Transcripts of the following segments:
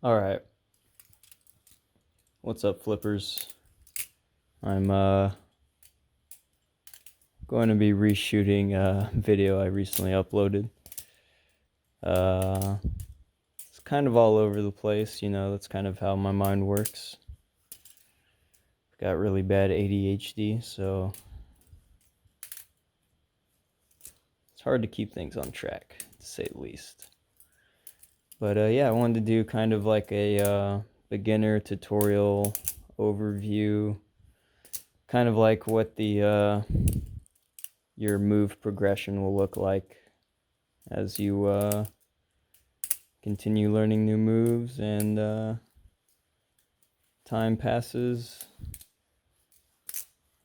Alright, what's up, flippers? I'm going to be reshooting a video I recently uploaded. It's kind of all over the place, that's kind of how my mind works. I've got really bad ADHD, so it's hard to keep things on track, to say the least. But yeah, I wanted to do kind of like a beginner tutorial overview, kind of like what the your move progression will look like as you continue learning new moves and time passes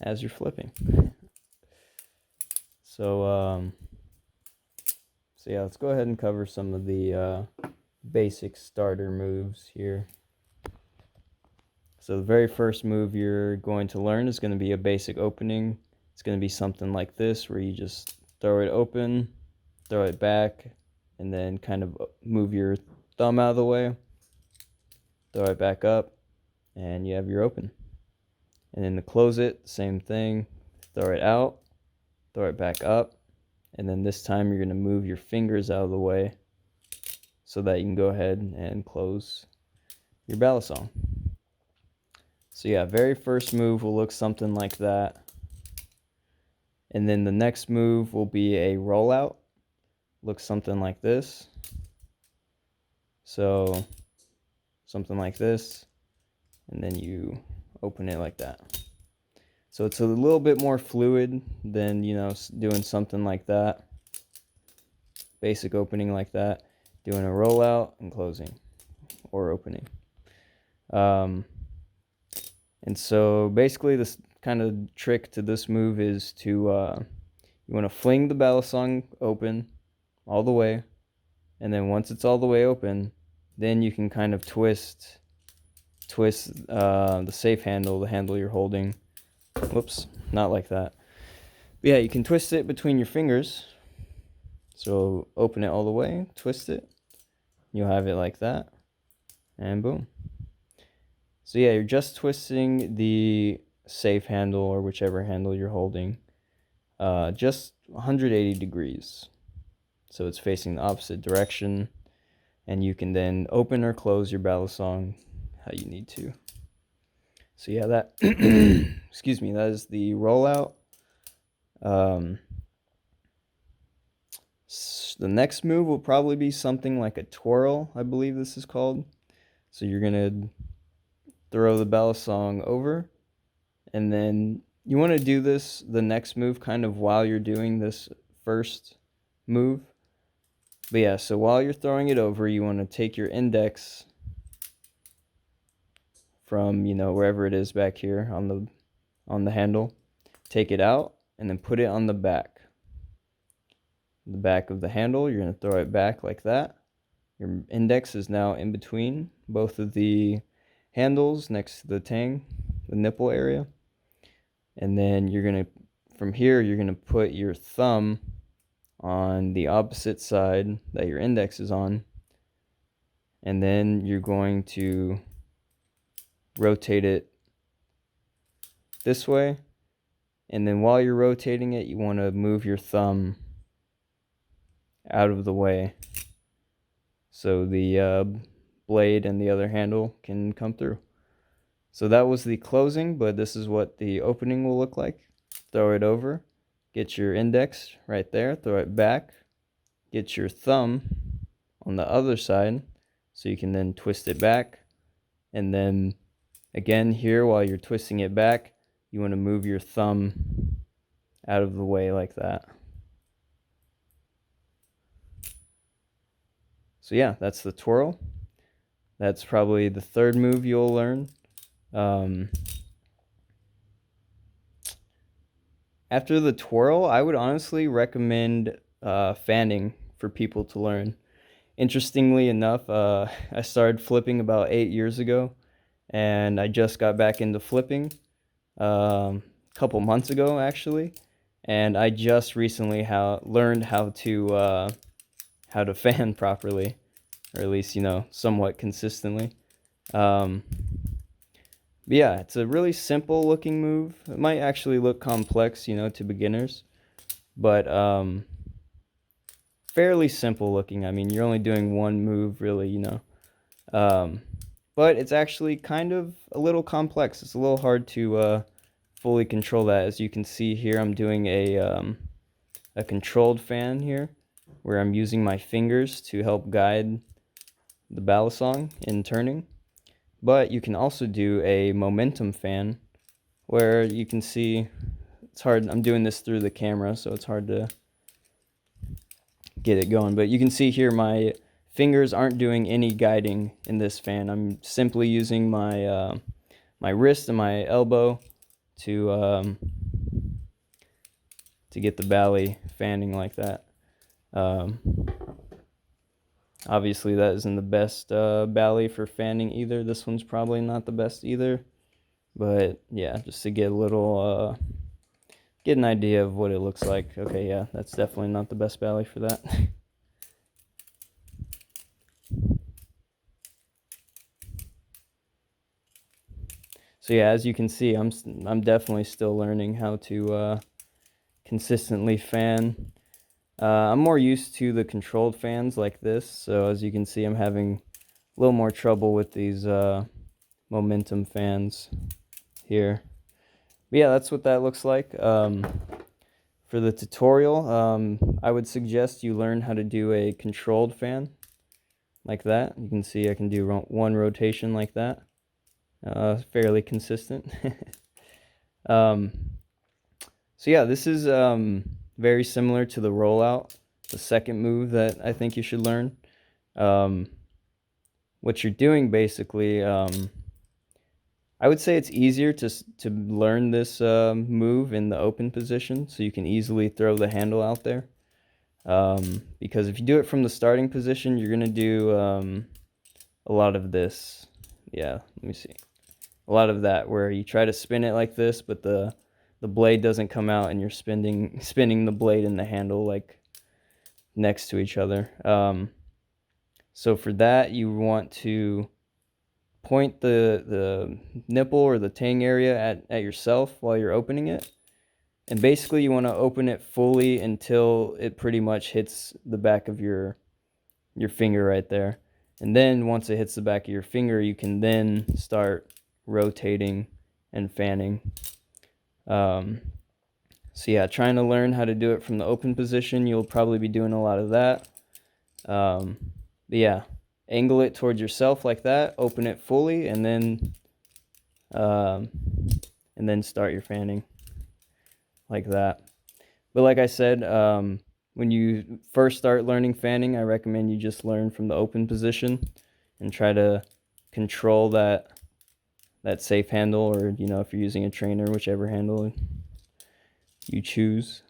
as you're flipping. So yeah, let's go ahead and cover some of the basic starter moves here. So the very first move you're going to learn is going to be a basic opening. It's going to be something like this, where you just throw it open, throw it back, and then kind of move your thumb out of the way, throw it back up, and you have your open. And then to close it, same thing, throw it out, throw it back up, and then this time you're going to move your fingers out of the way so that you can go ahead and close your Balisong. So yeah, very first move will look something like that. And then the next move will be a rollout. Looks something like this. So something like this, and then you open it like that. So it's a little bit more fluid than, doing something like that. Basic opening like that. Doing a rollout and closing or opening. And so basically this kind of trick to this move is to, you want to fling the Balisong open all the way. And then once it's all the way open, then you can kind of twist the safe handle, the handle you're holding. Whoops, not like that. But yeah, you can twist it between your fingers. So open it all the way, twist it. You'll have it like that, and boom. So yeah, you're just twisting the safe handle or whichever handle you're holding, just 180 degrees. So it's facing the opposite direction, and you can then open or close your Balisong how you need to. So yeah, that excuse me, that is the rollout. The next move will probably be something like a twirl, I believe this is called. So you're gonna throw the Balisong over, and then you want to do the next move kind of while you're doing this first move. But yeah, so while you're throwing it over, you want to take your index from, wherever it is back here on the handle, take it out, and then put it on the back of the handle. You're going to throw it back like that. Your index is now in between both of the handles next to the tang, the nipple area. And then from here, you're going to put your thumb on the opposite side that your index is on. And then you're going to rotate it this way. And then while you're rotating it, you want to move your thumb out of the way so the blade and the other handle can come through. So that was the closing, but this is what the opening will look like. Throw it over, get your index right there, throw it back, get your thumb on the other side so you can then twist it back. And then again here, while you're twisting it back, you want to move your thumb out of the way like that. So yeah, that's the twirl. That's probably the third move you'll learn. After the twirl, I would honestly recommend fanning for people to learn. Interestingly enough, I started flipping about 8 years ago, and I just got back into flipping a couple months ago, actually. And I just recently learned how to fan properly. or at least, you know, somewhat consistently. But yeah, it's a really simple looking move. It might actually look complex, you know, to beginners, but fairly simple looking. I mean, you're only doing one move, really, you know. Um, but it's actually kind of a little complex. It's a little hard to fully control that. As you can see here, I'm doing a controlled fan here, where I'm using my fingers to help guide the Balisong in turning. But you can also do a momentum fan, where you can see, it's hard, I'm doing this through the camera, so it's hard to get it going, but you can see here my fingers aren't doing any guiding in this fan. I'm simply using my my wrist and my elbow to get the bally fanning like that. Obviously that isn't the best bally for fanning either. This one's probably not the best either, but yeah, just to get a little get an idea of what it looks like. Okay, yeah, that's definitely not the best bally for that. So yeah, as you can see, I'm definitely still learning how to consistently fan. I'm more used to the controlled fans like this, so as you can see, I'm having a little more trouble with these momentum fans here. But yeah, that's what that looks like. For the tutorial, I would suggest you learn how to do a controlled fan like that. You can see I can do one rotation like that. Fairly consistent. So yeah, this is very similar to the rollout, the second move that I think you should learn. What you're doing basically, I would say it's easier to learn this move in the open position, so you can easily throw the handle out there. Because if you do it from the starting position, you're gonna do a lot of this. Yeah, let me see. A lot of that where you try to spin it like this, but the blade doesn't come out, and you're spinning the blade and the handle like next to each other. So for that, you want to point the nipple or the tang area at yourself while you're opening it. And basically you want to open it fully until it pretty much hits the back of your finger right there. And then once it hits the back of your finger, you can then start rotating and fanning. So yeah, trying to learn how to do it from the open position, you'll probably be doing a lot of that. But yeah, angle it towards yourself like that, open it fully, and then start your fanning like that. But like I said, when you first start learning fanning, I recommend you just learn from the open position and try to control that safe handle, or you know, if you're using a trainer, whichever handle you choose.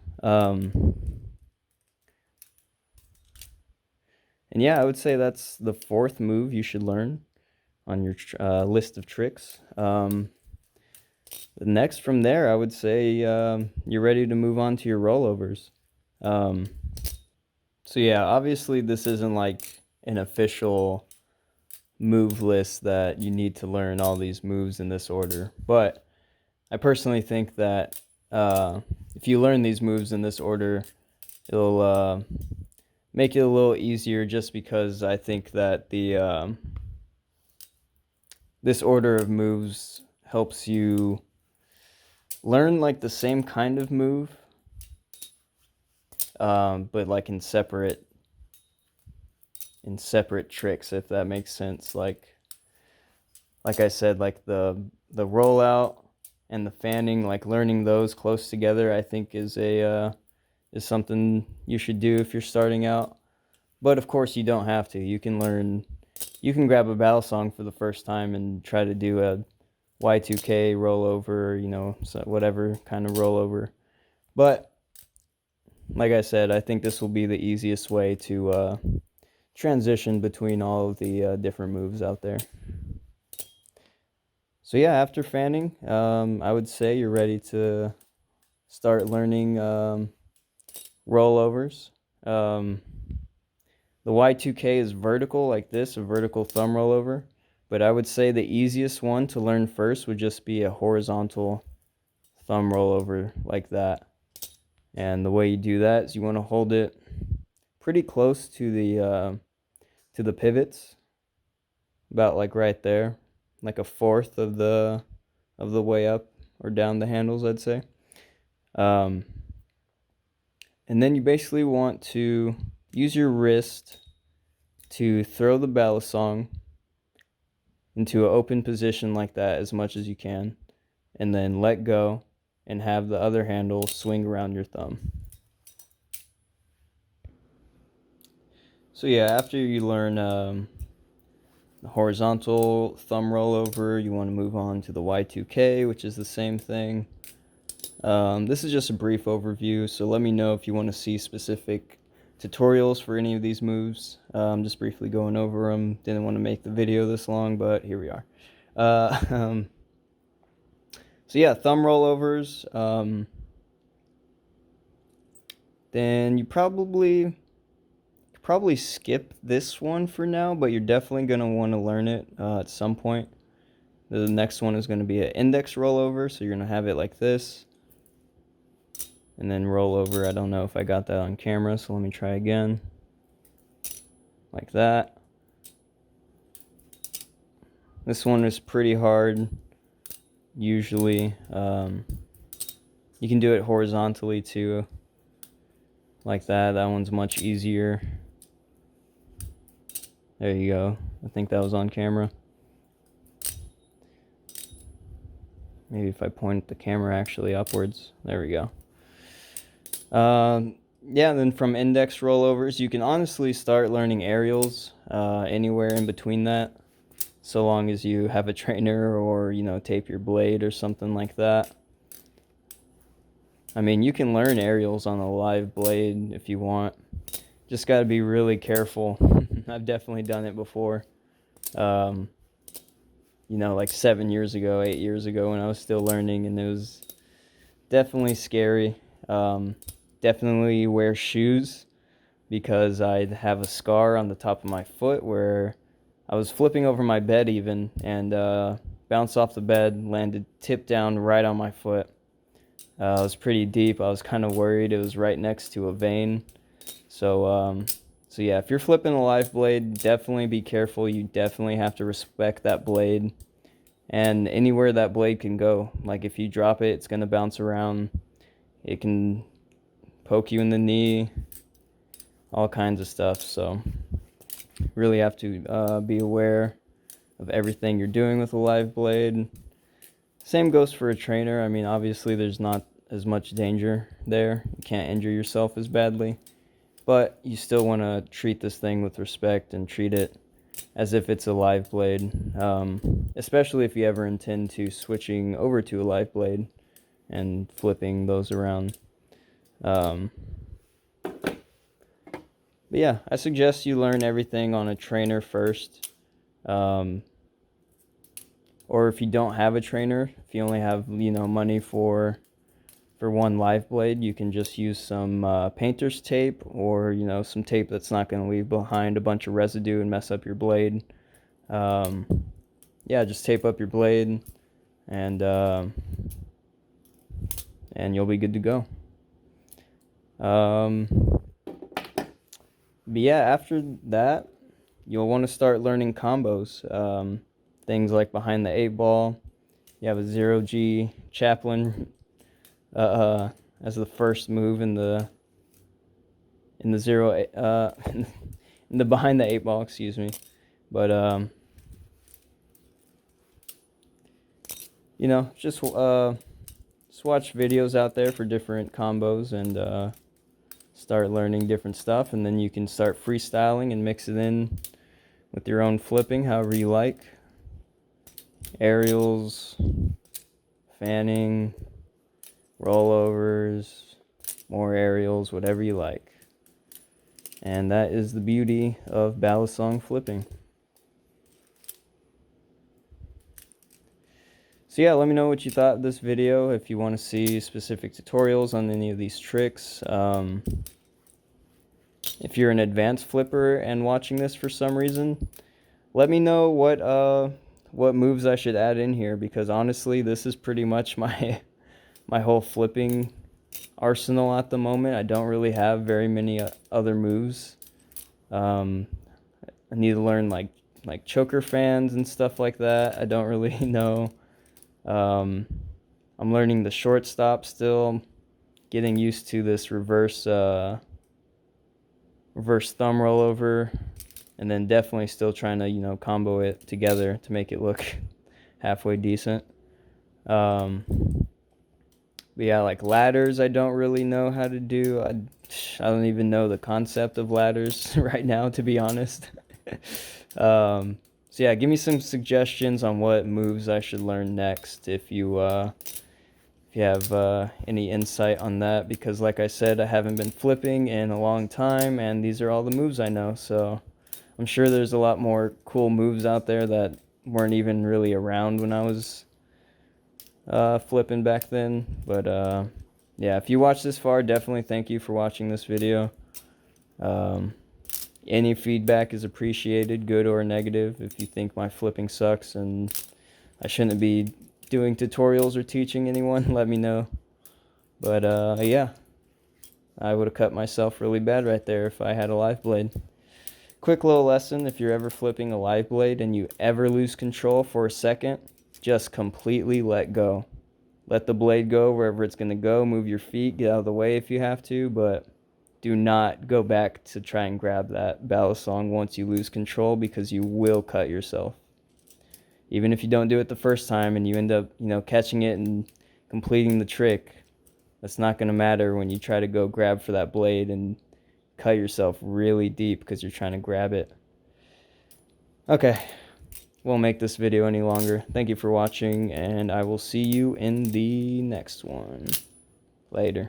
And yeah, I would say that's the fourth move you should learn on your list of tricks. The next from there, I would say you're ready to move on to your rollovers. So yeah, obviously this isn't like an official move list that you need to learn all these moves in this order, but I personally think that if you learn these moves in this order, it'll make it a little easier, just because I think that the this order of moves helps you learn like the same kind of move, but like in separate tricks, if that makes sense. Like I said, like the rollout and the fanning, like learning those close together, I think is something you should do if you're starting out. But of course, you don't have to. You can grab a Balisong for the first time and try to do a Y2K rollover, you know, so whatever kind of rollover. But like I said, I think this will be the easiest way to transition between all of the different moves out there. So yeah, after fanning, I would say you're ready to start learning rollovers. The Y2K is vertical like this, a vertical thumb rollover. But I would say the easiest one to learn first would just be a horizontal thumb rollover like that. And the way you do that is you want to hold it pretty close to the pivots, about like right there, like a fourth of the way up or down the handles, I'd say. And then you basically want to use your wrist to throw the balisong into an open position like that as much as you can, and then let go and have the other handle swing around your thumb. So yeah, after you learn the horizontal thumb rollover, you want to move on to the Y2K, which is the same thing. This is just a brief overview, so let me know if you want to see specific tutorials for any of these moves. Just briefly going over them. Didn't want to make the video this long, but here we are. So yeah, thumb rollovers. Then you probably skip this one for now, but you're definitely going to want to learn it at some point. The next one is going to be an index rollover, so you're going to have it like this. And then roll over. I don't know if I got that on camera, so let me try again. Like that. This one is pretty hard, usually. You can do it horizontally too, like that. That one's much easier. There you go. I think that was on camera. Maybe if I point the camera actually upwards. There we go. Yeah, then from index rollovers, you can honestly start learning aerials anywhere in between that, so long as you have a trainer or, you know, tape your blade or something like that. I mean, you can learn aerials on a live blade if you want. Just got to be really careful. I've definitely done it before. You know, like 7 years ago, 8 years ago when I was still learning, and it was definitely scary. Definitely wear shoes, because I'd have a scar on the top of my foot where I was flipping over my bed even, and bounced off the bed, landed tip down right on my foot. It was pretty deep. I was kind of worried. It was right next to a vein. So yeah, if you're flipping a live blade, definitely be careful. You definitely have to respect that blade and anywhere that blade can go. Like if you drop it, it's going to bounce around. It can poke you in the knee, all kinds of stuff. So really have to be aware of everything you're doing with a live blade. Same goes for a trainer. I mean, obviously there's not as much danger there. You can't injure yourself as badly, but you still want to treat this thing with respect and treat it as if it's a live blade, especially if you ever intend to switching over to a live blade and flipping those around. But yeah, I suggest you learn everything on a trainer first. Or if you don't have a trainer, if you only have, you know, money for one live blade, you can just use some painter's tape, or, you know, some tape that's not going to leave behind a bunch of residue and mess up your blade. Yeah, just tape up your blade, and you'll be good to go. But yeah, after that, you'll want to start learning combos. Things like behind the 8-ball. You have a 0G chaplain as the first move in the zero in the behind the 8-ball, excuse me. But you know, just watch videos out there for different combos and start learning different stuff, and then you can start freestyling and mix it in with your own flipping however you like. Aerials, fanning, rollovers, more aerials, whatever you like. And that is the beauty of Balisong flipping. So yeah, let me know what you thought of this video. If you want to see specific tutorials on any of these tricks, If you're an advanced flipper and watching this for some reason, let me know what moves I should add in here, because honestly, this is pretty much my my whole flipping arsenal at the moment. I don't really have very many other moves. I need to learn like choker fans and stuff like that. I don't really know. I'm learning the shortstop still, getting used to this reverse thumb rollover, and then definitely still trying to, you know, combo it together to make it look halfway decent. But yeah, like ladders, I don't really know how to do. I don't even know the concept of ladders right now, to be honest. So yeah, give me some suggestions on what moves I should learn next if you have any insight on that, because like I said, I haven't been flipping in a long time, and these are all the moves I know. So I'm sure there's a lot more cool moves out there that weren't even really around when I was flipping back then. But yeah, if you watched this far, definitely thank you for watching this video. Any feedback is appreciated, good or negative. If you think my flipping sucks and I shouldn't be doing tutorials or teaching anyone, let me know. But yeah, I would have cut myself really bad right there if I had a live blade. Quick little lesson: if you're ever flipping a live blade and you ever lose control for a second, just completely let go. Let the blade go wherever it's going to go. Move your feet, get out of the way if you have to, but do not go back to try and grab that balisong once you lose control, because you will cut yourself. Even if you don't do it the first time and you end up, you know, catching it and completing the trick, that's not going to matter when you try to go grab for that blade and cut yourself really deep because you're trying to grab it. Okay, won't make this video any longer. Thank you for watching, and I will see you in the next one. Later.